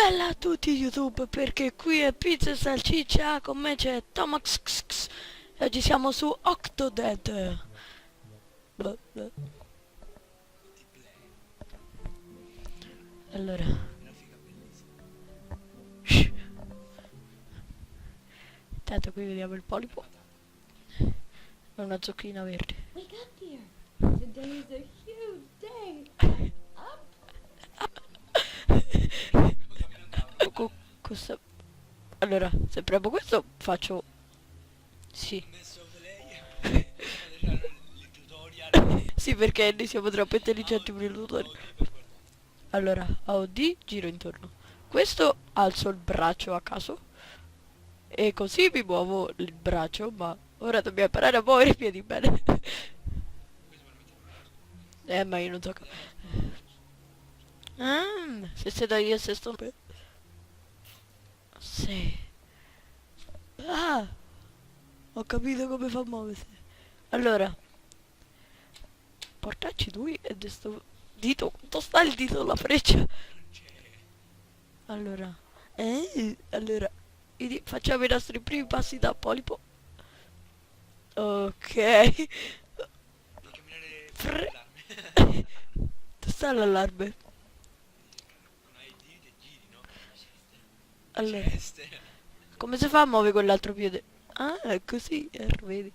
Bella a tutti YouTube, perché qui è Pizza e Salciccia, con me c'è Tomax e oggi siamo su Octodad. Blah, blah. Allora, shh. Intanto qui vediamo il polipo e una zucchina verde. Wake up, dear. Today is a huge day. Questo... Allora, se provo questo faccio... Sì. Sì, perché noi siamo troppo intelligenti per il tutorial. Allora, AOD, giro intorno. Questo alzo il braccio a caso. E così mi muovo il braccio, ma ora dobbiamo imparare a muovere i piedi bene. Ma io non so. Se sei io se sto... Sì. Ah, ho capito come fa a muoversi. Allora, portacci lui e sto dito. Dove sta il dito della freccia? Allora, allora, facciamo i nostri primi passi da polipo. Ok. Fre- Dove sta l'allarme? Allora, come si fa a muovere quell'altro piede? Ah, è così, vedi.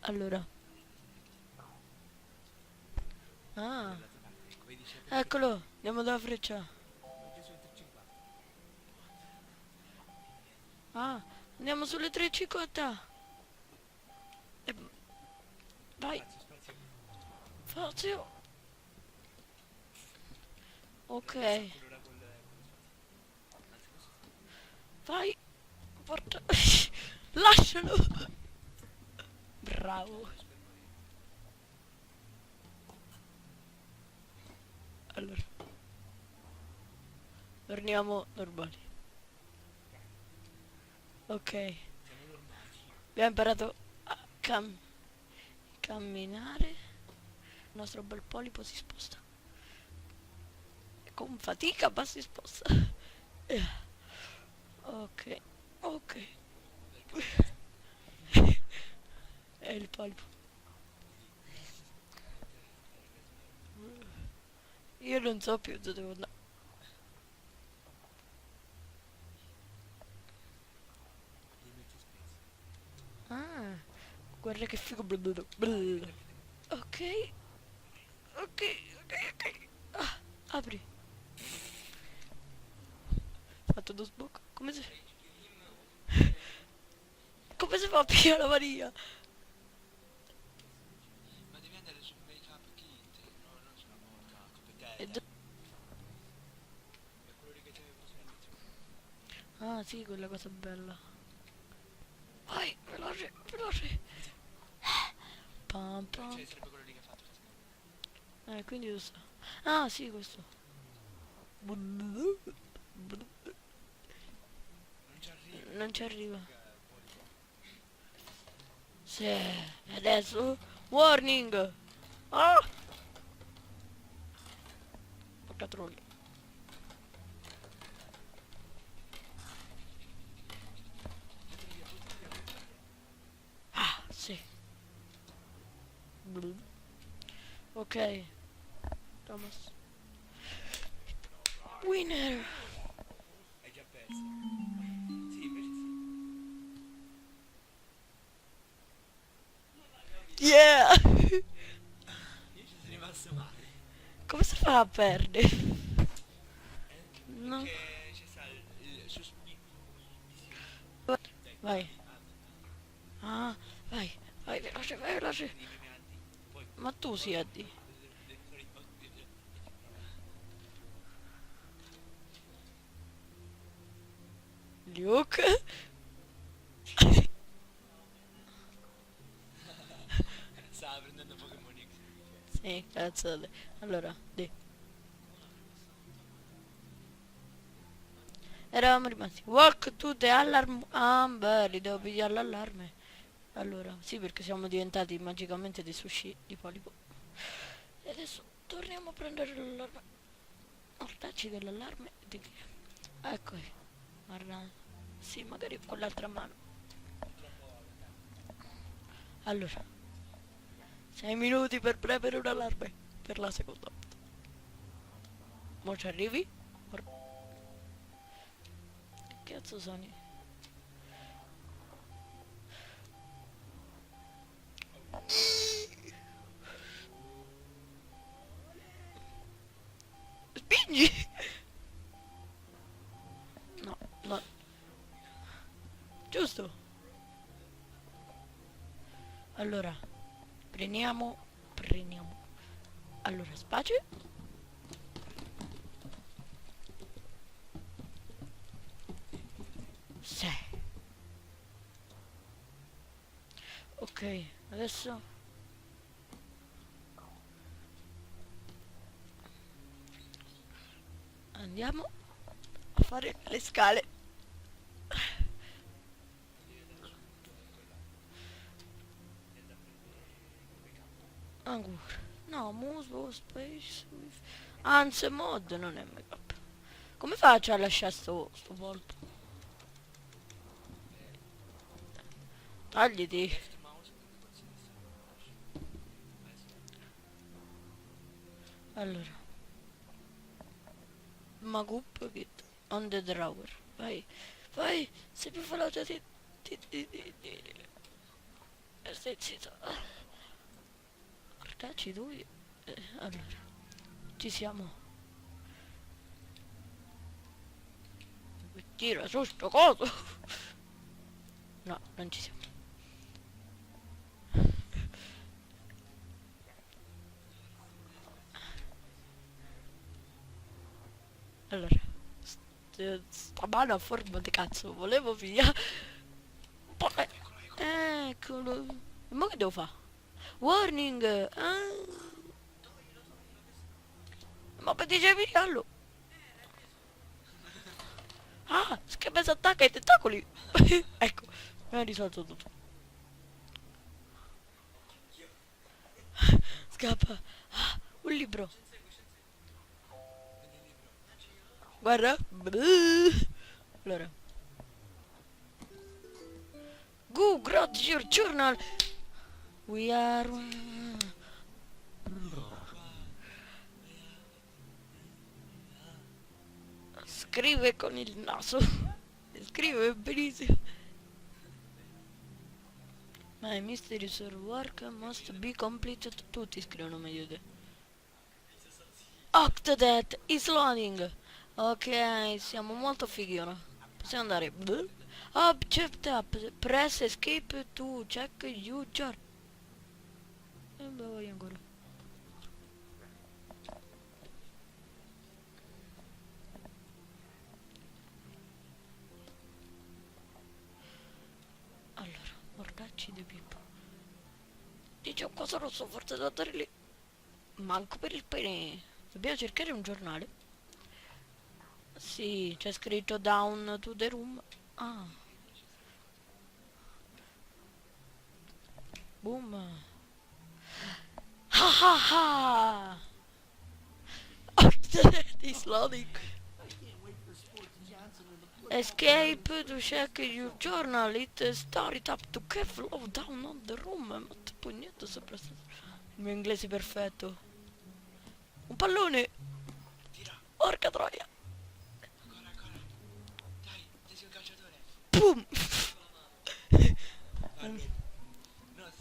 Allora, ah, eccolo, andiamo dalla freccia. Ah, andiamo sulle 3,50. E vai, spazio. Ok, vai, porta. Lascialo. Bravo. Allora, torniamo normali. Ok, abbiamo imparato a camminare. Il nostro bel polipo si sposta. E con fatica, ma si sposta. Ok, ok. È il polipo. Io non so più dove devo andare. Ah, guarda che figo. Blablabla. Ok, ok, ok, ok. Ah, apri. Fatto uno sbocco. Come si fa a pigliare la Maria? Ma devi andare sul make up kit, no, non sulla moca, E competente. do- È quello lì che ti avevo preso all'inizio. Ah, sì, quella cosa bella. Vai, veloce, veloce. Pam pam. Cioè, sarebbe quello lì che ha fatto la Quindi lo so. Ah, sì, questo. Non ci arrivi, Non ci arriva. poi. Sì, adesso. Warning! Ah! Porca troia. Ah, sì. Ok, Thomas. Winner! Hai già perso. Sì, invece sì. Yeah! Io ci sono rimasto male. Come si fa a perdere? No. Perché c'è sta il suspicion. Dai, Vai. alza. Ah, vai. Vai, veloce, vai, veloce. Prendi i memeanti. Poi. Ma tu siedi. Luke? Stava prendendo Pokémon X. Sì, cazzate. Allora, di. Eravamo rimasti. Walk to the alarm. Ah, belli, devo pigliare l'allarme. Allora, sì, perché siamo diventati magicamente dei sushi di polipo. E adesso torniamo a prendere l'allarme. Ortacci dell'allarme e di via. Ecco. Guarda. Sì, magari con l'altra mano. Allora. 6 minuti per premere un allarme. Per la seconda volta. Mo' ci arrivi? Che cazzo sono? Spingi! No, no. Giusto. Allora, prendiamo. Allora, space. Sì. Ok, adesso andiamo a fare le scale. Ancora. No, Musbo, Space with... Anzi, mod non è make-up. Come faccio a lasciare sto polpo? Tagliti. Left mouse perché qualsiasi Allora. Magup kit on the drawer. Vai. Vai. Sei più veloce di... Stai zitto. Guardaci tu. Allora. Ci siamo. Tira su sto coso. No, non ci siamo. Allora, sta mano a forma di cazzo, volevo via. Poi, eccolo. E mo che devo fare? Warning! Ma per dicevi allo? Ah, che si attacca ai tentacoli! Ecco, mi ha risolto tutto. Scappa. Ah, un libro. Guarda. Allora. Go, grab your journal. We are... Scrive con il naso. Scrive benissimo. My mysterious work must be completed. Tutti scrivono meglio di te. Octodad is loading. Ok, siamo molto fighi ora. Possiamo andare. Object up. Press escape to check user. E beh, voglio ancora. Allora, mordacci di Pippo. Dice un coso rosso, forse da dare lì. Manco per il pene. Dobbiamo cercare un giornale. Sì, c'è scritto down to the room. Ah. Boom. Ha ha ha. This loading. Escape to check your journal. It started up to flow down on the room. Ma tipo niente sopra. Il mio inglese perfetto. Un pallone. Tira, Porca troia. ancora. Dai, sei un calciatore. Boom. Guarda. No,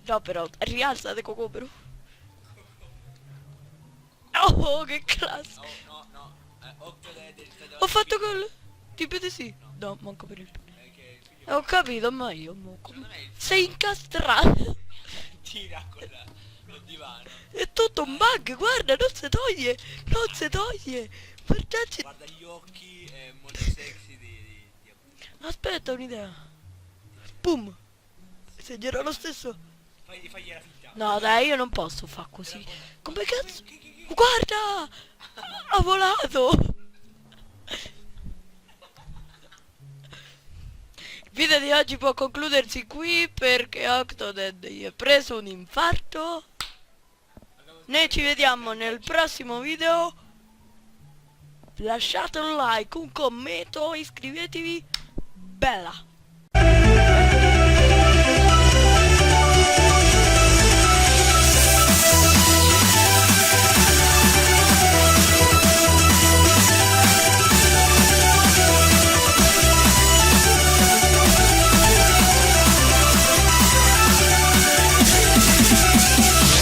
No però, rialzate cocomero. Oh, che classe. no. Octodad del Ho fatto gol. Tipo di sì. No, manco per il... che il figlio Ho capito, ma io mo... secondo me il Sei incastrato. tira col divano. È tutto un bug, guarda, non si toglie. Non si toglie. Guardate. Guarda gli occhi molto sexy di Aspetta, un'idea. Boom. Segnerò lo stesso. fagli la finta. No, dai, io non posso far così. Come cazzo? Guarda! Ha volato! Il video di oggi può concludersi qui perché Octodad gli è preso un infarto. Noi ci vediamo nel prossimo video. lasciate un like, un commento, iscrivetevi. Bella!